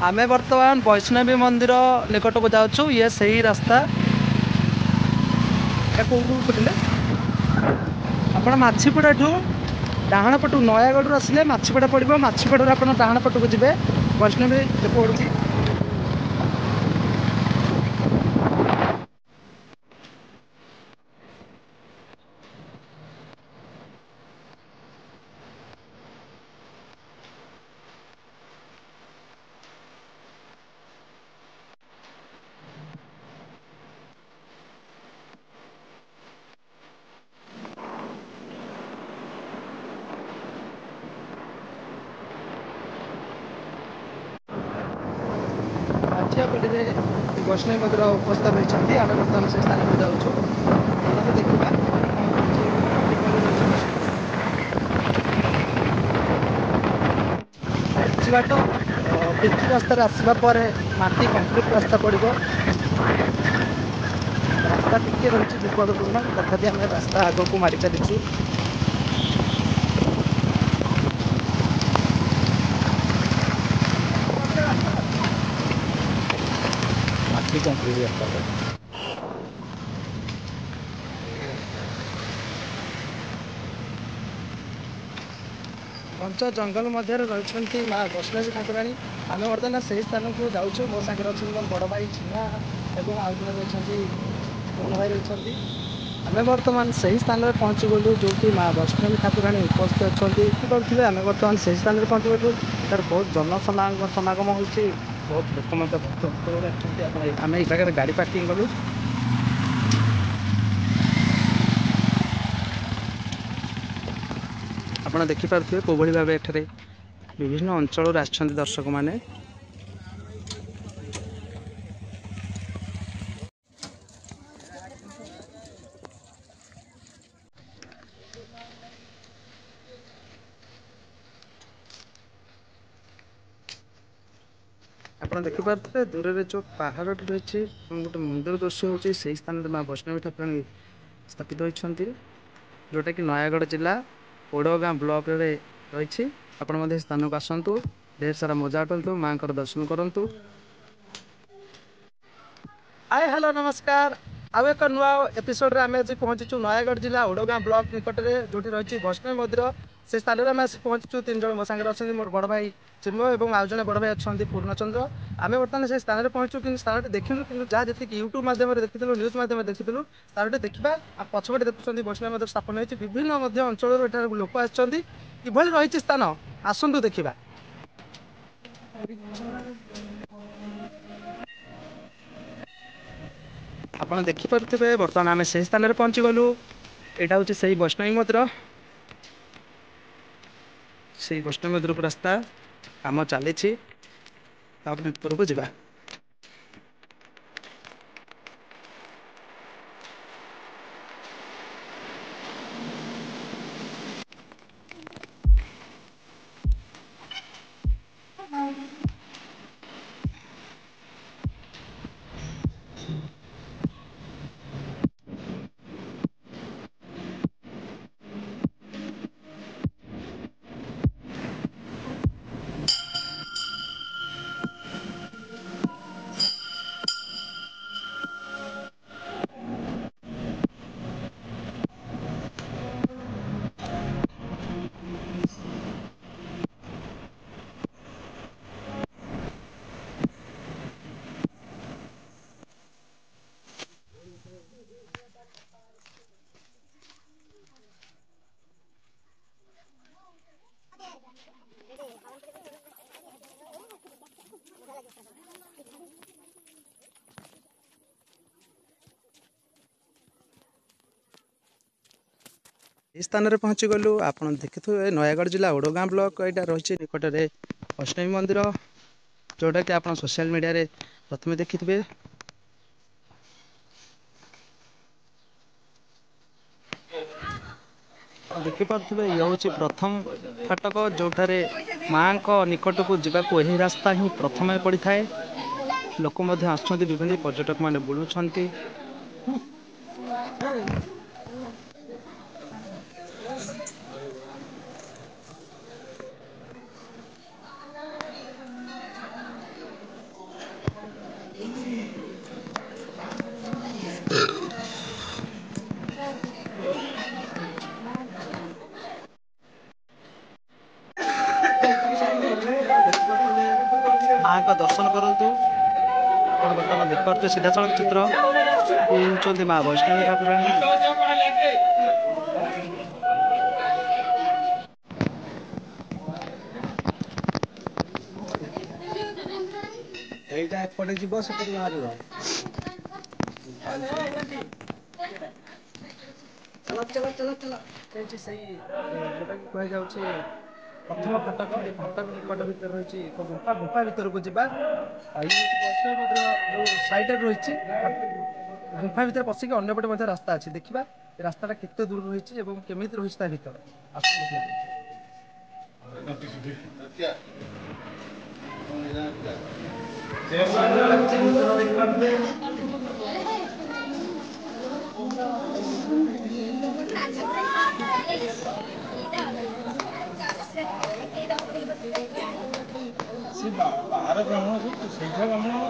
आमे वर्तमान वैष्णवी मंदिर निकट को जाऊँ। ये सही रास्ता आप माछीपड़ा डाण पटू नयागढ़ आसिले माछीपड़ा पड़ो। माछीपड़ा आप डाण पट को जी वैष्णवी पड़ी। वैष्णवी मंदिर उपस्थित होती आम बर्तमान से स्थान को जाऊँ। देखा କିଛି ବାଟ ପିଚୁ ରାସ୍ତାରେ ଆସିବା ପରେ ମାଟି କଂକ୍ରିଟ ରାସ୍ତା ପଡ଼ିବ। ରାସ୍ତା ଟିକେ ରହିଛି ବିପଦପୂର୍ଣ୍ଣ, ତଥାପି ଆମେ ରାସ୍ତା ଆଗକୁ ମାରି ଚାଲିଛୁ। ମାଟି କଂକ୍ରିଟ ରାସ୍ତା घंच जंगल मध्य रही माँ वैष्णवी ठाकुराणी। आम बर्तमान से स्थान को जाऊँ। मो सागर अच्छे मोर बड़ भाई चिन्ह और आउ जन रही बड़ भाई रही। आम बर्तमान से स्थान में पहुँची गलु जो कि माँ वैष्णवी ठाकुराणी उपस्थित अच्छा करेंगे। आम बर्तमान से स्थान में पहुँची गलु। तार बहुत जनसमागम हो बहुत लोक बहुत आम ये जगह गाड़ी पार्किंग कलु। आप देखिपे कौ भाव एठारे विभिन्न अंचल आसछन्ति दर्शक माने। आप देखिपे दूर में जो पहाड़ रही गोटे मंदिर दृश्य हो स्थान में माँ वैष्णवी ठाकुराणी स्थापित होती जोटा कि नयागढ़ जिला ओडगाँ ब्लॉक रे रही। आपण स्थान को आसतु, ढेर सारा मजा उठु, माँ दर्शन करूँ। हाय हेलो नमस्कार। आउ एक नुआ एपिसोड आम आज पहुंचीचु नयागढ़ जिला ओडगाँ ब्लॉक निकट में जो रही वैष्णवी मंदिर से स्थान में आम पहुंचीचु। 3 जन मो सागर अच्छा मोर बड़ भाई चिन्मय और आउ जन बड़ भाई अच्छा पूर्णचंद्र। आम बर्तमान से स्थान में पहुंचू कि स्थान देखूँ कि जहाँ जी यूट्यूब मध्यम देखी न्यूज मध्यम देखी स्थान देखा पछपटे देखुं वैष्णवी मंदिर स्थापन होती विभिन्न अंचल लोक आभली रही स्थान आसतु देखा। आप देखिपे बर्तमान आम से स्थान में पहुंची गलु। यहाँ हूँ से वैष्णवी मंदिर। से वैष्णवी मंदिर को रास्ता काम चली ऊपर को जा। स्थान में पहुंची गलु। आप देखिए नयागढ़ जिला ओडगाँ ब्लॉक यहाँ रही निकट में वैष्णवी मंदिर जोटा कि आप सोशल मीडिया रे प्रथम देखिथे। देखिपे ये हूँ प्रथम फाटक जोठारे माँ निकट को जावाक यही रास्ता ही प्रथम पड़ी थाए। लोक विभिन्न पर्यटक माने बुलुंट। माँ का दर्शन करतु बर्तमान देखते सीधा सड़क चित्र हूँ माँ वैष्णवी ठाकुराणी। এইটা এপটে যাব সেপটে বাহারিব চল চল চল চল ସେଇଠି ସେଇ ଯୋଉଟା କି କୁହାଯାଉଛି ପ୍ରଥମ ଫାଟକ ଏ ଫାଟକ ନିକଟ ଭିତରେ ରହିଛି ଏକ ଗୁମ୍ଫା ଗୁମ୍ଫା ଭିତରକୁ ଯିବା ଆଉ ଏଇ ବୈଷ୍ଣବ ଯୋଉ ସାଇଡରେ ରହିଛି ଗୁମ୍ଫା ଭିତରେ ପଶିକି ଅନ୍ୟପଟେ ମଧ୍ୟ ରାସ୍ତା ଅଛି ଦେଖିବା ଏ ରାସ୍ତାଟା କେତେ ଦୂର ରହିଛି ଏବଂ କେମିତି ରହିଛି ତା ଭିତରେ ବାହାର ବ୍ରାହ୍ମଣ ସେଇଠା ବ୍ରାହ୍ମଣ